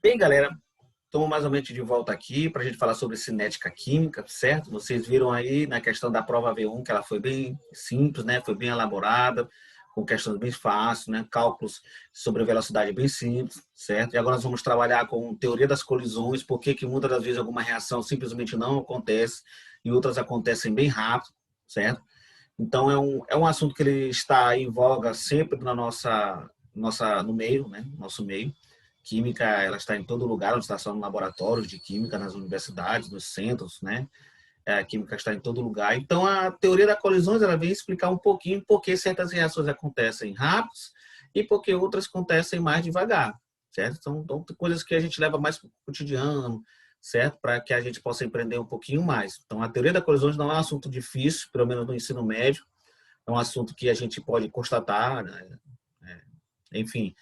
Bem, galera, estamos mais ou menos de volta aqui para a gente falar sobre cinética química, certo? Vocês viram aí na questão da prova V1 que ela foi bem simples, né? Foi bem elaborada, com questões bem fáceis, né? Cálculos sobre velocidade bem simples, certo? E agora nós vamos trabalhar com teoria das colisões, porque que muitas das vezes alguma reação simplesmente não acontece e outras acontecem bem rápido, certo? Então é um assunto que ele está em voga sempre na no meio, né? Nosso meio. Química, ela está em todo lugar, onde está só no laboratórios de química, nas universidades, nos centros, né? A química está em todo lugar. Então, a teoria das colisões, ela vem explicar um pouquinho por que certas reações acontecem rápidas e por que outras acontecem mais devagar, certo? Então coisas que a gente leva mais para o cotidiano, certo? Para que a gente possa empreender um pouquinho mais. Então, a teoria das colisões não é um assunto difícil, pelo menos no ensino médio. É um assunto que a gente pode constatar, né? Enfim,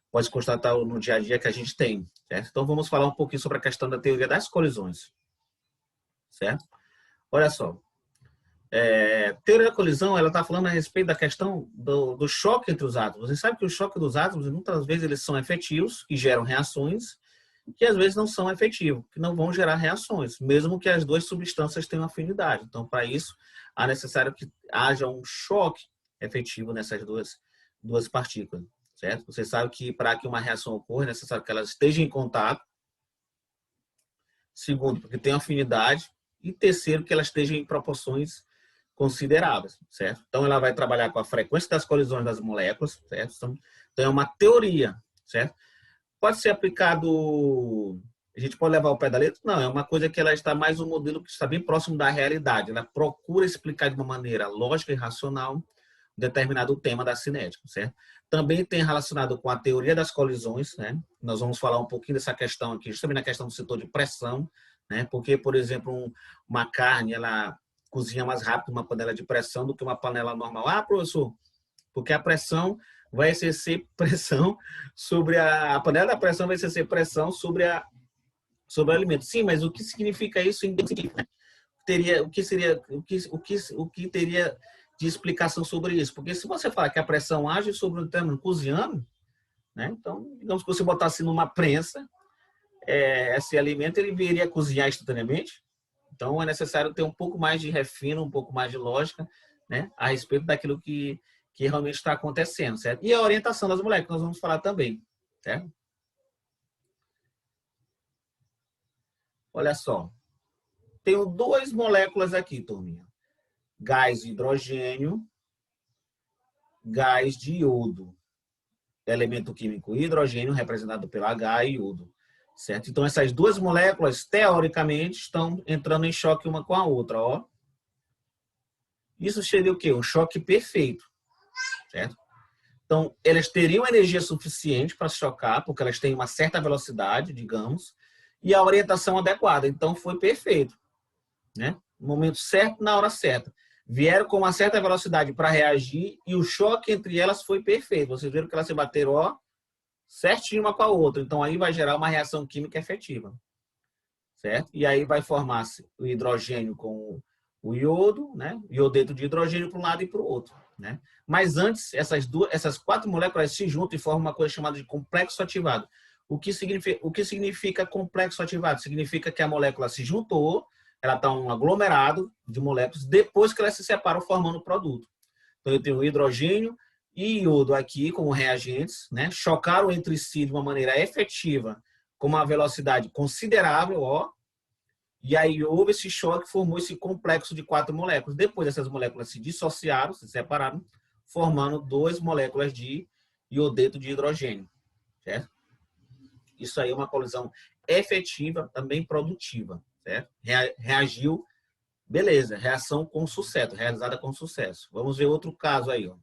pode constatar no dia a dia que a gente tem, certo? Então, vamos falar um pouquinho sobre a questão da teoria das colisões, certo? Olha só, teoria da colisão, ela está falando a respeito da questão do choque entre os átomos. Você sabe que o choque dos átomos, muitas vezes, eles são efetivos e geram reações, que às vezes não são efetivos, que não vão gerar reações, mesmo que as duas substâncias tenham afinidade. Então, para isso, é necessário que haja um choque efetivo nessas duas partículas, certo? Você sabe que para que uma reação ocorra, é necessário que elas estejam em contato. Segundo, porque tem afinidade. E terceiro, que elas estejam em proporções consideráveis, certo? Então, ela vai trabalhar com a frequência das colisões das moléculas, certo? Então, é uma teoria, certo? Pode ser aplicado... A gente pode levar ao pé da letra? Não, é uma coisa que ela está mais um modelo que está bem próximo da realidade. Ela procura explicar de uma maneira lógica e racional determinado tema da cinética, certo? Também tem relacionado com a teoria das colisões, né? Nós vamos falar um pouquinho dessa questão aqui, justamente na questão do setor de pressão, né? Porque, por exemplo, uma carne, ela cozinha mais rápido numa panela de pressão do que uma panela normal. Ah, professor, porque a pressão vai exercer pressão sobre a panela da pressão vai exercer pressão sobre o alimento. Sim, mas o que significa isso em científico? O que teria de explicação sobre isso? Porque se você falar que a pressão age sobre o término cozinhando, né? Então, digamos que você botasse numa prensa, esse alimento ele viria a cozinhar instantaneamente. Então, é necessário ter um pouco mais de refino, um pouco mais de lógica, né? A respeito daquilo que realmente está acontecendo, certo? E a orientação das moléculas, nós vamos falar também, certo? Olha só, tenho duas moléculas aqui, turminha. Gás de hidrogênio, gás de iodo. Elemento químico hidrogênio, representado pelo H e iodo. Certo? Então, essas duas moléculas, teoricamente, estão entrando em choque uma com a outra. Ó. Isso seria o quê? Um choque perfeito. Certo? Então, elas teriam energia suficiente para chocar, porque elas têm uma certa velocidade, digamos, e a orientação adequada. Então, foi perfeito. Né? No momento certo, na hora certa. Vieram com uma certa velocidade para reagir e o choque entre elas foi perfeito. Vocês viram que elas se bateram, ó, certinho uma com a outra. Então, aí vai gerar uma reação química efetiva. Certo? E aí vai formar-se o hidrogênio com o iodo, né? Iodeto de hidrogênio para um lado e para o outro. Né? Mas antes, essas quatro moléculas se juntam e formam uma coisa chamada de complexo ativado. O que significa complexo ativado? Significa que a molécula se juntou, ela está um aglomerado de moléculas, depois que elas se separam formando o produto. Então, eu tenho hidrogênio e iodo aqui como reagentes, né? Chocaram entre si de uma maneira efetiva, com uma velocidade considerável, ó, e aí houve esse choque, formou esse complexo de quatro moléculas. Depois essas moléculas se dissociaram, se separaram, formando duas moléculas de iodeto de hidrogênio, certo? Isso aí é uma colisão efetiva, também produtiva, certo? Reagiu, beleza, reação com sucesso, realizada com sucesso. Vamos ver outro caso aí, ó.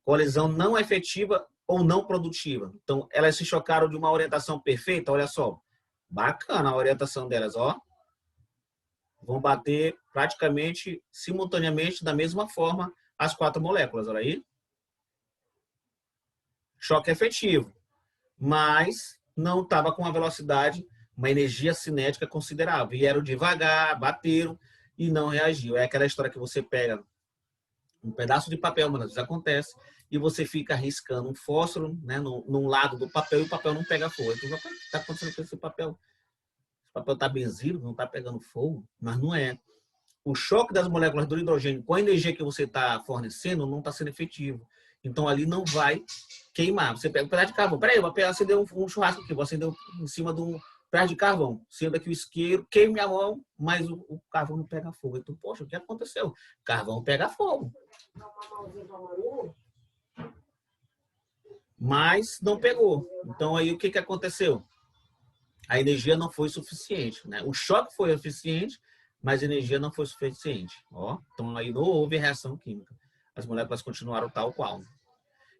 Colisão não efetiva ou não produtiva. Então, elas se chocaram de uma orientação perfeita, olha só. Bacana a orientação delas, ó. Vão bater praticamente simultaneamente da mesma forma as quatro moléculas, olha aí. Choque efetivo, mas não estava com uma velocidade, uma energia cinética considerável. Vieram devagar, bateram e não reagiu. É aquela história que você pega um pedaço de papel, mas às vezes acontece, e você fica riscando um fósforo, né, num lado do papel e o papel não pega fogo. Então, o que está acontecendo com esse papel? O papel está benzido, não está pegando fogo, mas não é. O choque das moléculas do hidrogênio com a energia que você está fornecendo não está sendo efetivo. Então, ali não vai queimar. Você pega um pedaço de carvão. Peraí, eu vou acender um churrasco aqui. Vou acender em cima de um pedaço de carvão. Sendo aqui o isqueiro, queima minha mão, mas o carvão não pega fogo. Então, poxa, o que aconteceu? O carvão pega fogo. Mas não pegou. Então, aí o que aconteceu? A energia não foi suficiente, né? O choque foi eficiente, mas a energia não foi suficiente. Ó, então, aí não houve reação química. As moléculas continuaram tal qual.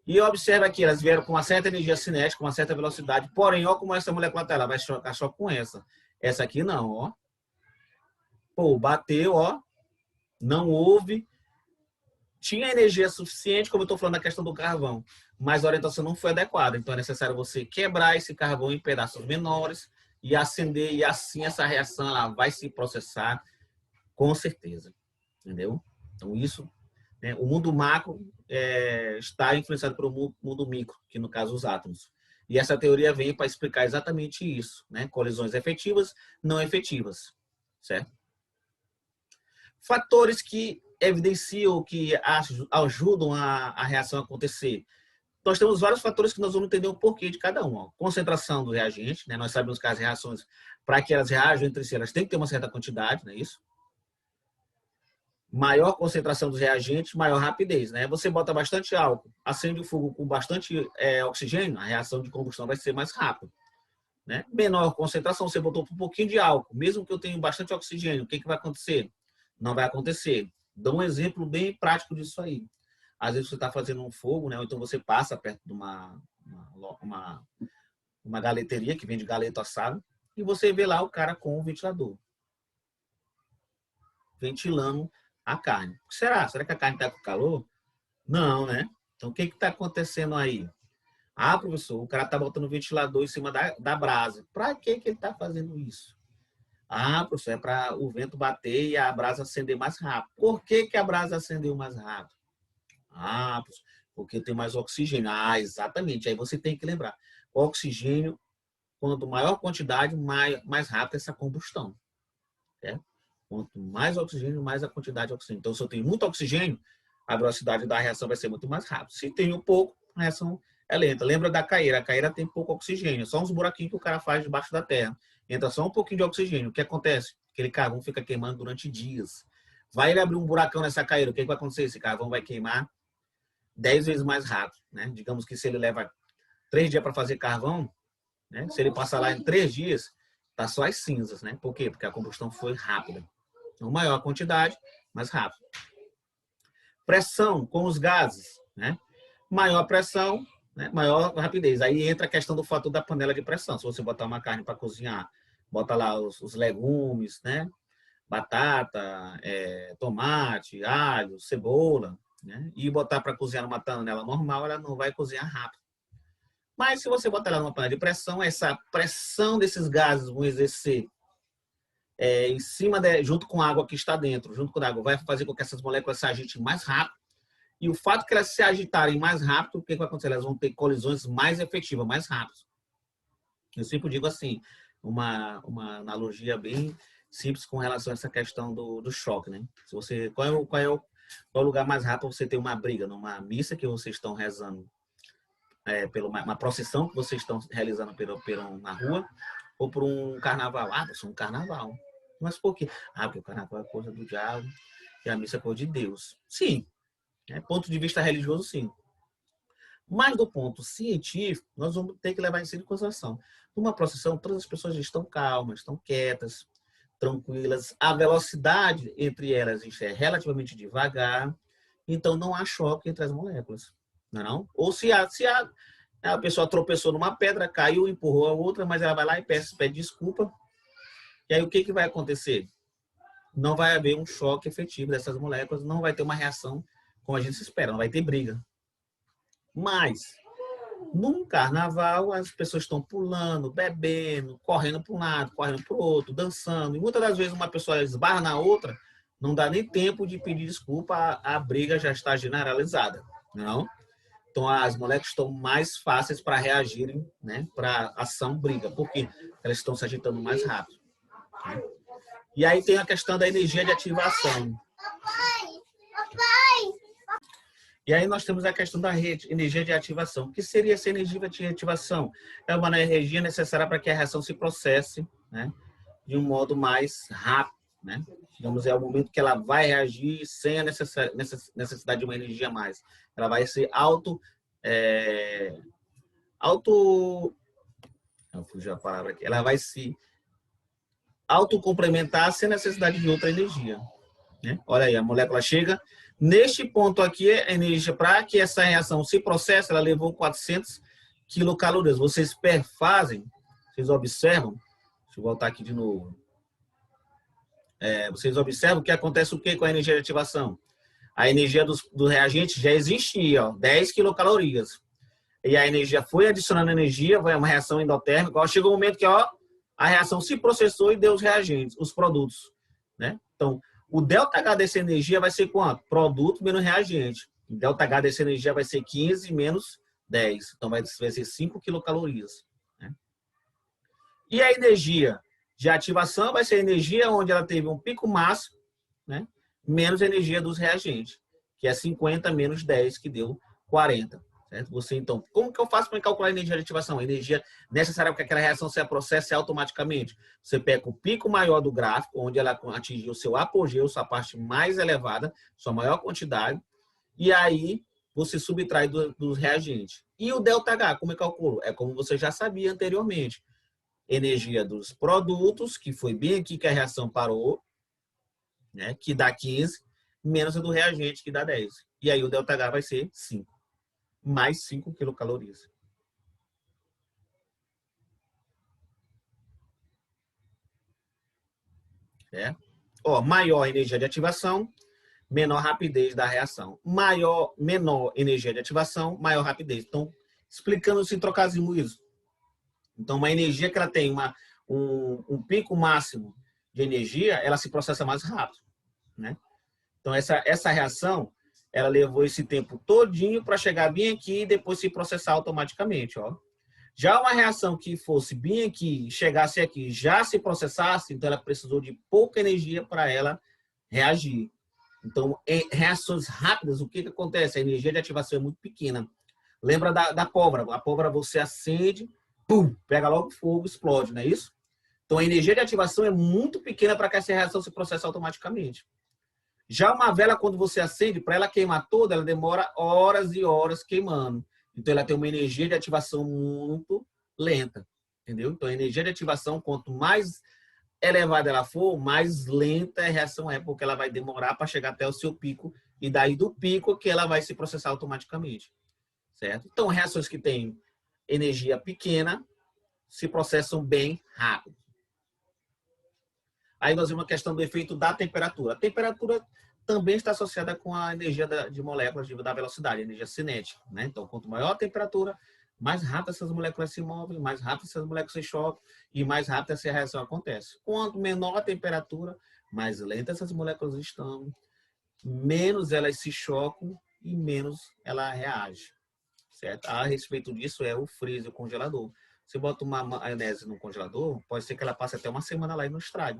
E observa aqui, elas vieram com uma certa energia cinética, com uma certa velocidade, porém, ó como essa molécula tá, ela vai chocar só com essa. Essa aqui não, ó. Pô, bateu, ó. Não houve. Tinha energia suficiente, como eu estou falando da questão do carvão, mas a orientação não foi adequada. Então, é necessário você quebrar esse carvão em pedaços menores e acender, e assim essa reação ela vai se processar com certeza. Entendeu? Então, isso, né, o mundo macro está influenciado pelo mundo micro, que no caso os átomos. E essa teoria vem para explicar exatamente isso, né? Colisões efetivas, não efetivas, certo? Fatores que evidenciam, que ajudam a reação a acontecer. Nós temos vários fatores que nós vamos entender o porquê de cada um. Ó. Concentração do reagente, né? Nós sabemos que as reações, para que elas reajam entre si, elas têm que ter uma certa quantidade, não é isso? Maior concentração dos reagentes, maior rapidez, né? Você bota bastante álcool, acende o fogo com bastante oxigênio, a reação de combustão vai ser mais rápida. Né? Menor concentração, você botou um pouquinho de álcool, mesmo que eu tenha bastante oxigênio, o que vai acontecer? Não vai acontecer. Dou um exemplo bem prático disso aí. Às vezes você está fazendo um fogo, né? Ou então você passa perto de uma galeteria que vende galeto assado e você vê lá o cara com um ventilador ventilando a carne. O que será? Será que a carne está com calor? Não, né? Então o que está acontecendo aí? Ah, professor, o cara está botando o ventilador em cima da brasa. Para que ele está fazendo isso? Ah, professor, é para o vento bater e a brasa acender mais rápido. Por que a brasa acendeu mais rápido? Ah, professor, porque tem mais oxigênio. Ah, exatamente. Aí você tem que lembrar. O oxigênio, quanto maior quantidade, mais rápida essa combustão. Né? Quanto mais oxigênio, mais a quantidade de oxigênio. Então, se eu tenho muito oxigênio, a velocidade da reação vai ser muito mais rápida. Se tenho pouco, a reação é lenta. Lembra da caeira? A caeira tem pouco oxigênio. Só uns buraquinhos que o cara faz debaixo da terra. Entra só um pouquinho de oxigênio. O que acontece? Aquele carvão fica queimando durante dias. Vai ele abrir um buracão nessa caeira. O que vai acontecer? Esse carvão vai queimar 10 vezes mais rápido. Né? Digamos que se ele leva 3 dias para fazer carvão, né? Se ele passar lá em 3 dias, tá só as cinzas. Né? Por quê? Porque a combustão foi rápida. Então, maior quantidade, mais rápido. Pressão com os gases. Né? Maior pressão, né? Maior rapidez. Aí entra a questão do fator da panela de pressão. Se você botar uma carne para cozinhar, bota lá os legumes, né? Batata, tomate, alho, cebola, né? E botar para cozinhar numa panela normal, ela não vai cozinhar rápido. Mas se você botar ela numa panela de pressão, essa pressão desses gases vão exercer em cima, junto com a água que está dentro, junto com a água, vai fazer com que essas moléculas se agitem mais rápido. E o fato que elas se agitarem mais rápido, o que vai acontecer? Elas vão ter colisões mais efetivas, mais rápidas. Eu sempre digo assim, uma analogia bem simples com relação a essa questão do choque, né? Se você, qual é o lugar mais rápido você ter uma briga? Numa missa que vocês estão rezando, uma procissão que vocês estão realizando na rua, ou por um carnaval? Ah, vai ser um carnaval. Mas por quê? Ah, porque o carnaval é coisa do diabo e a missa é coisa de Deus. Sim. Ponto de vista religioso, sim. Mas do ponto científico, nós vamos ter que levar isso em consideração. Numa procissão, todas as pessoas estão calmas, estão quietas, tranquilas. A velocidade entre elas é relativamente devagar, então não há choque entre as moléculas. Não é não? Ou se a pessoa tropeçou numa pedra, caiu, empurrou a outra, mas ela vai lá e pede desculpa. E aí o que vai acontecer? Não vai haver um choque efetivo dessas moléculas, não vai ter uma reação como a gente se espera, não vai ter briga. Mas, num carnaval, as pessoas estão pulando, bebendo, correndo para um lado, correndo para o outro, dançando. E muitas das vezes uma pessoa esbarra na outra, não dá nem tempo de pedir desculpa, a briga já está generalizada. Não? Então, as moléculas estão mais fáceis para reagirem, né, para ação briga, porque elas estão se agitando mais rápido. Né? E aí tem a questão da energia de ativação. E aí nós temos a questão da energia de ativação. O que seria essa energia de ativação? É uma energia necessária para que a reação se processe, né, de um modo mais rápido. Né? Digamos, é o momento que ela vai reagir sem a necessidade de uma energia a mais. Ela vai ser não fugiu a palavra aqui. Ela vai se autocomplementar sem necessidade de outra energia. Né? Olha aí, a molécula chega. Neste ponto aqui, a energia, para que essa reação se processe, ela levou 400 quilocalorias. Vocês perfazem, vocês observam, deixa eu voltar aqui de novo. Vocês observam que acontece o que com a energia de ativação? A energia do reagente já existia, ó, 10 quilocalorias. E a energia foi adicionando energia, vai uma reação endotérmica. Ó, chegou um momento que ó, a reação se processou e deu os reagentes, os produtos. Né? Então, o ΔH dessa energia vai ser quanto? Produto menos reagente. O ΔH dessa energia vai ser 15 menos 10. Então, vai ser 5 quilocalorias. Né? E a energia de ativação vai ser a energia onde ela teve um pico máximo, né, menos a energia dos reagentes, que é 50 menos 10, que deu 40. Certo? Você, então, como que eu faço para calcular a energia de ativação? A energia necessária para que aquela reação se processe automaticamente. Você pega o pico maior do gráfico, onde ela atingiu o seu apogeu, sua parte mais elevada, sua maior quantidade, e aí você subtrai dos reagentes. E o ΔH, como eu calculo? É como você já sabia anteriormente. Energia dos produtos, que foi bem aqui que a reação parou, né, que dá 15, menos a do reagente, que dá 10. E aí o ΔH vai ser 5, mais 5 quilocalorias. Ó, maior energia de ativação, menor rapidez da reação. Menor energia de ativação, maior rapidez. Então, explicando-se em trocadilho isso. Então, uma energia que ela tem um pico máximo de energia, ela se processa mais rápido. Né? Então, essa reação, ela levou esse tempo todinho para chegar bem aqui e depois se processar automaticamente. Ó. Já uma reação que fosse bem aqui, chegasse aqui, já se processasse, então ela precisou de pouca energia para ela reagir. Então, em reações rápidas, o que acontece? A energia de ativação é muito pequena. Lembra da pólvora? A pólvora você acende, pum, pega logo fogo, explode, não é isso? Então, a energia de ativação é muito pequena para que essa reação se processe automaticamente. Já uma vela, quando você acende, para ela queimar toda, ela demora horas e horas queimando. Então, ela tem uma energia de ativação muito lenta, entendeu? Então, a energia de ativação, quanto mais elevada ela for, mais lenta a reação é, porque ela vai demorar para chegar até o seu pico, e daí do pico que ela vai se processar automaticamente, certo? Então, reações que têm energia pequena se processam bem rápido. Aí nós vemos a questão do efeito da temperatura. A temperatura também está associada com a energia de moléculas da velocidade, a energia cinética. Né? Então, quanto maior a temperatura, mais rápido essas moléculas se movem, mais rápido essas moléculas se chocam e mais rápido essa reação acontece. Quanto menor a temperatura, mais lenta essas moléculas estão, menos elas se chocam e menos ela reage. Certo? A respeito disso é o freezer, o congelador. Você bota uma maionese no congelador, pode ser que ela passe até uma semana lá e não estrague.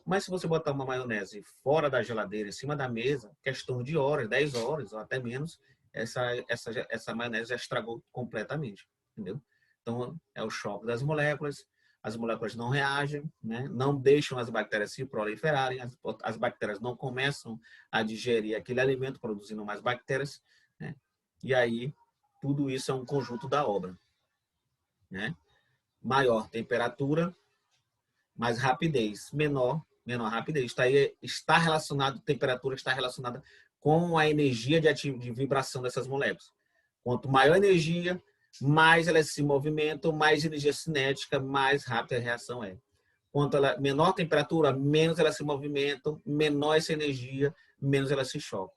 Mas se você botar uma maionese fora da geladeira, em cima da mesa, questão de horas, 10 horas ou até menos, essa maionese já estragou completamente. Entendeu? Então, é o choque das moléculas. As moléculas não reagem, né? Não deixam as bactérias se proliferarem, as bactérias não começam a digerir aquele alimento, produzindo mais bactérias. Né? E aí, tudo isso é um conjunto da obra. Né? Maior temperatura, mais rapidez. Menor rapidez. Está relacionado, temperatura está relacionada com a energia de vibração dessas moléculas. Quanto maior a energia, mais elas se movimentam, mais energia cinética, mais rápida a reação é. Quanto menor temperatura, menos elas se movimentam, menor essa energia, menos elas se chocam.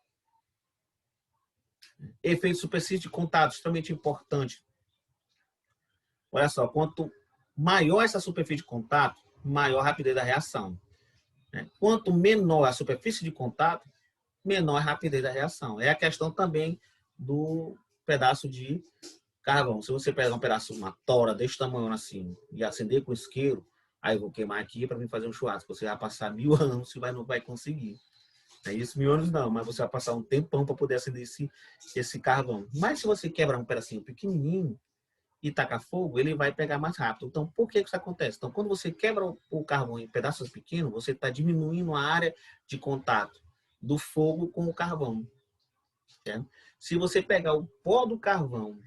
Efeito superfície de contato, extremamente importante. Olha só, quanto maior essa superfície de contato, maior a rapidez da reação. Quanto menor a superfície de contato, menor a rapidez da reação. É a questão também do pedaço de carvão. Se você pegar um pedaço, uma tora desse tamanho assim, e acender com isqueiro, aí eu vou queimar aqui para vir fazer um churrasco. Você vai passar 1000 anos e não vai conseguir. É isso, 1000 anos não, mas você vai passar um tempão para poder acender esse carvão. Mas se você quebrar um pedacinho pequenininho e tacar fogo, ele vai pegar mais rápido. Então, por que isso acontece? Então, quando você quebra o carvão em pedaços pequenos, você está diminuindo a área de contato do fogo com o carvão. Certo? Se você pegar o pó do carvão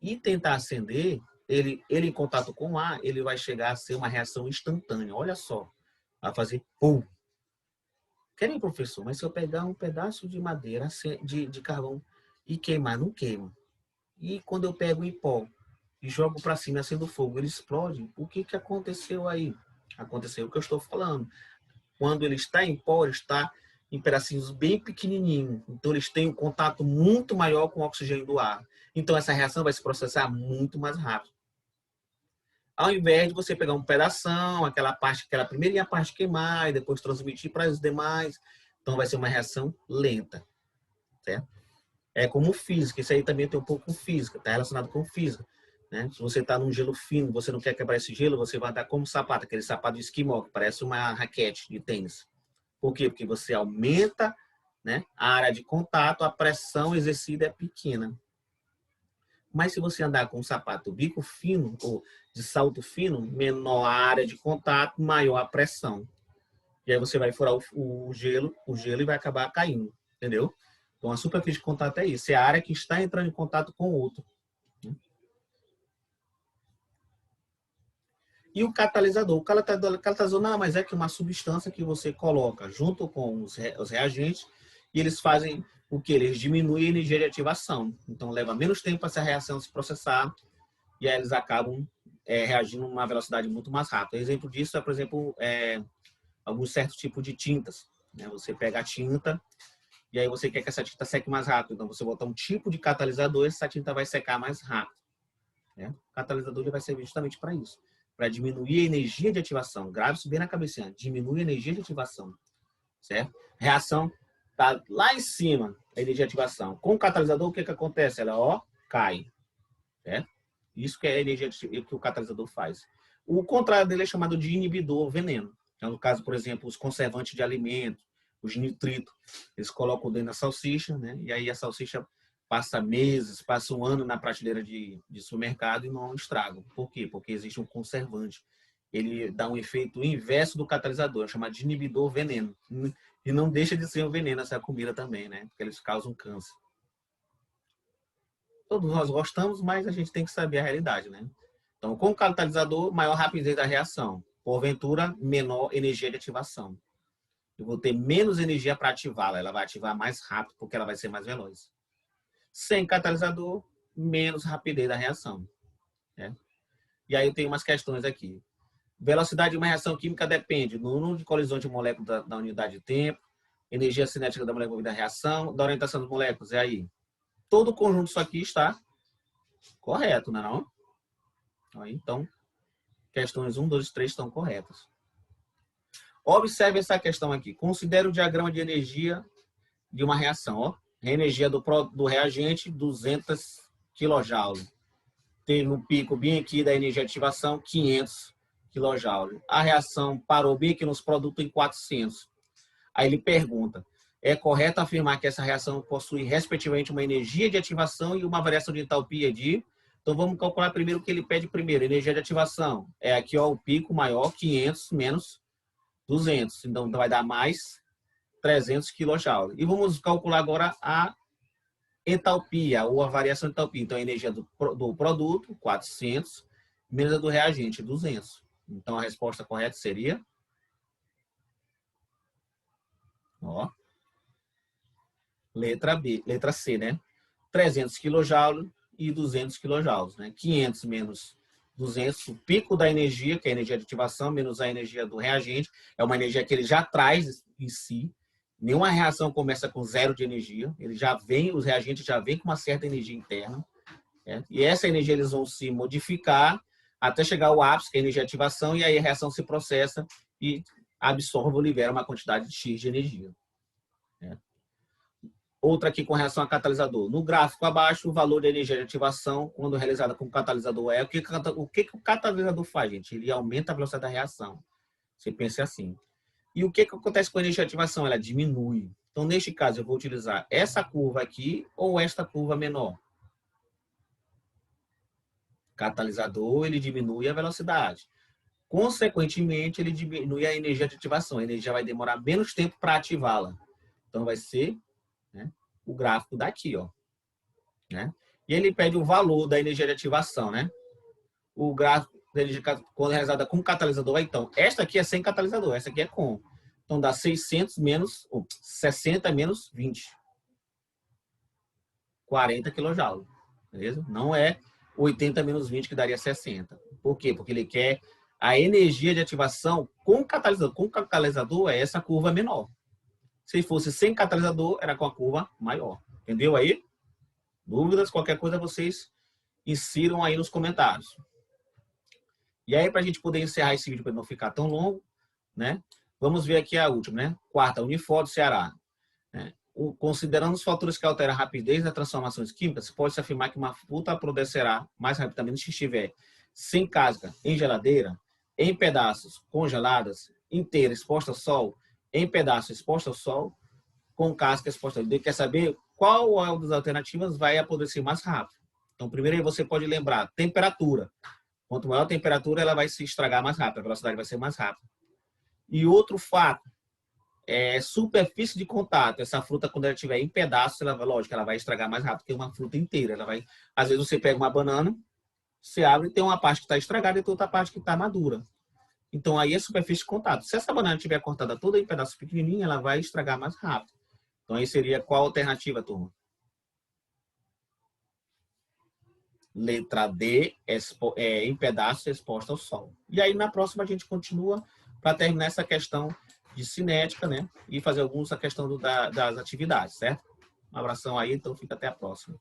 e tentar acender, ele em contato com o ar, ele vai chegar a ser uma reação instantânea. Olha só, vai fazer pum. Querem, professor, mas se eu pegar um pedaço de madeira, de carvão e queimar, não queima. E quando eu pego em pó e jogo para cima, acendo fogo, ele explode. O que aconteceu aí? Aconteceu o que eu estou falando. Quando ele está em pó, ele está em pedacinhos bem pequenininhos. Então, eles têm um contato muito maior com o oxigênio do ar. Então, essa reação vai se processar muito mais rápido. Ao invés de você pegar um pedação, aquela primeirinha parte queimar e depois transmitir para os demais, então vai ser uma reação lenta, certo? É como física, isso aí também tem um pouco com física, está relacionado com física, né? Se você está num gelo fino, você não quer quebrar esse gelo, você vai andar como sapato, aquele sapato de esquimó, que parece uma raquete de tênis. Por quê? Porque você aumenta, né, a área de contato, a pressão exercida é pequena. Mas se você andar com um sapato bico fino ou de salto fino, menor a área de contato, maior a pressão. E aí você vai furar o gelo e vai acabar caindo, entendeu? Então a superfície de contato é isso, é a área que está entrando em contato com o outro. E o catalisador? O catalisador não, mas é que uma substância que você coloca junto com os reagentes e eles fazem o que? Eles diminuem a energia de ativação. Então leva menos tempo para essa reação se processar e aí eles acabam reagindo a uma velocidade muito mais rápida. Exemplo disso é, por exemplo, alguns certos tipos de tintas. Né? Você pega a tinta e aí você quer que essa tinta seque mais rápido. Então você botar um tipo de catalisador e essa tinta vai secar mais rápido. Né? O catalisador ele vai servir justamente para isso. Para diminuir a energia de ativação. Grave isso bem na cabecinha. Diminui a energia de ativação. Certo? Reação está lá em cima, a energia de ativação. Com o catalisador, o que acontece? Ela cai. Certo? Isso que é a energia que o catalisador faz. O contrário dele é chamado de inibidor, veneno. Então, no caso, por exemplo, os conservantes de alimentos, os nitritos, eles colocam dentro da salsicha, né? E aí a salsicha passa meses, passa um ano na prateleira de supermercado e não estragam. Por quê? Porque existe um conservante. Ele dá um efeito inverso do catalisador, é chamado de inibidor veneno. E não deixa de ser um veneno essa comida também, né? Porque eles causam câncer. Todos nós gostamos, mas a gente tem que saber a realidade, né? Então, com o catalisador, maior rapidez da reação. Porventura, menor energia de ativação. Eu vou ter menos energia para ativá-la. Ela vai ativar mais rápido, porque ela vai ser mais veloz. Sem catalisador, menos rapidez da reação. Né? E aí eu tenho umas questões aqui. Velocidade de uma reação química depende do número de colisões de moléculas da unidade de tempo, energia cinética da molécula da reação, da orientação das moléculas. E aí? Todo o conjunto disso aqui está correto, não é não? Aí, então, questões 1, 2 e 3 estão corretas. Observe essa questão aqui. Considere o diagrama de energia de uma reação. Ó. A energia do reagente, 200 kJ. Teve um pico bem aqui da energia de ativação, 500 kJ. A reação parou bem aqui nos produtos em 400. Aí ele pergunta, é correto afirmar que essa reação possui, respectivamente, uma energia de ativação e uma variação de entalpia de... Então, vamos calcular primeiro o que ele pede primeiro. Energia de ativação. É aqui, ó, o pico maior, 500 menos 200. Então, vai dar mais 300 kJ. E vamos calcular agora a entalpia, ou a variação de entalpia. Então, a energia do produto, 400, menos a do reagente, 200. Então, a resposta correta seria... Ó, letra C, né? 300 kJ e 200 kJ, né? 500 menos 200, o pico da energia, que é a energia de ativação, menos a energia do reagente, é uma energia que ele já traz em si. Nenhuma reação começa com zero de energia, os reagentes já vêm com uma certa energia interna, né? E essa energia eles vão se modificar até chegar ao ápice, que é a energia de ativação, e aí a reação se processa e absorve ou libera uma quantidade de X de energia. Né? Outra aqui com relação a catalisador. No gráfico abaixo, o valor da energia de ativação, quando realizada com catalisador, é o que o catalisador faz, gente? Ele aumenta a velocidade da reação. Você pensa assim. E o que acontece com a energia de ativação? Ela diminui. Então, neste caso, eu vou utilizar essa curva aqui ou esta curva menor. Catalisador, ele diminui a velocidade. Consequentemente, ele diminui a energia de ativação. A energia vai demorar menos tempo para ativá-la. Então, vai ser, né, o gráfico daqui, ó, né? E ele pede o valor da energia de ativação, né? O gráfico da energia quando é realizada com catalisador, então, esta aqui é sem catalisador, essa aqui é com. Então, dá 600 menos, 60 menos 20. 40 kJ, beleza? Não é 80 menos 20 que daria 60. Por quê? Porque ele quer a energia de ativação com catalisador. Com catalisador é essa curva menor. Se fosse sem catalisador, era com a curva maior. Entendeu aí? Dúvidas? Qualquer coisa vocês insiram aí nos comentários. E aí, para a gente poder encerrar esse vídeo para não ficar tão longo, né? Vamos ver aqui a última, né? Quarta, Unifor do Ceará. Considerando os fatores que alteram a rapidez das transformações químicas, pode-se afirmar que uma fruta apodrecerá mais rapidamente se estiver sem casca, em geladeira, em pedaços, congeladas, inteira, exposta ao sol, em pedaços, exposta ao sol, com casca exposta ao sol. Quer saber qual das alternativas vai apodrecer mais rápido? Então, primeiro você pode lembrar, temperatura. Quanto maior a temperatura, ela vai se estragar mais rápido, a velocidade vai ser mais rápida. E outro fato, é superfície de contato. Essa fruta, quando ela estiver em pedaços, lógico, ela vai estragar mais rápido que uma fruta inteira. Ela vai, às vezes você pega uma banana, você abre e tem uma parte que está estragada e tem outra parte que está madura. Então, aí é superfície de contato. Se essa banana estiver cortada toda em pedaços pequenininhos, ela vai estragar mais rápido. Então, aí seria qual alternativa, turma? Letra D, em pedaços exposta ao sol. E aí, na próxima, a gente continua para terminar essa questão de cinética, né? E fazer alguns a questão das atividades, certo? Um abração aí, então fica até a próxima.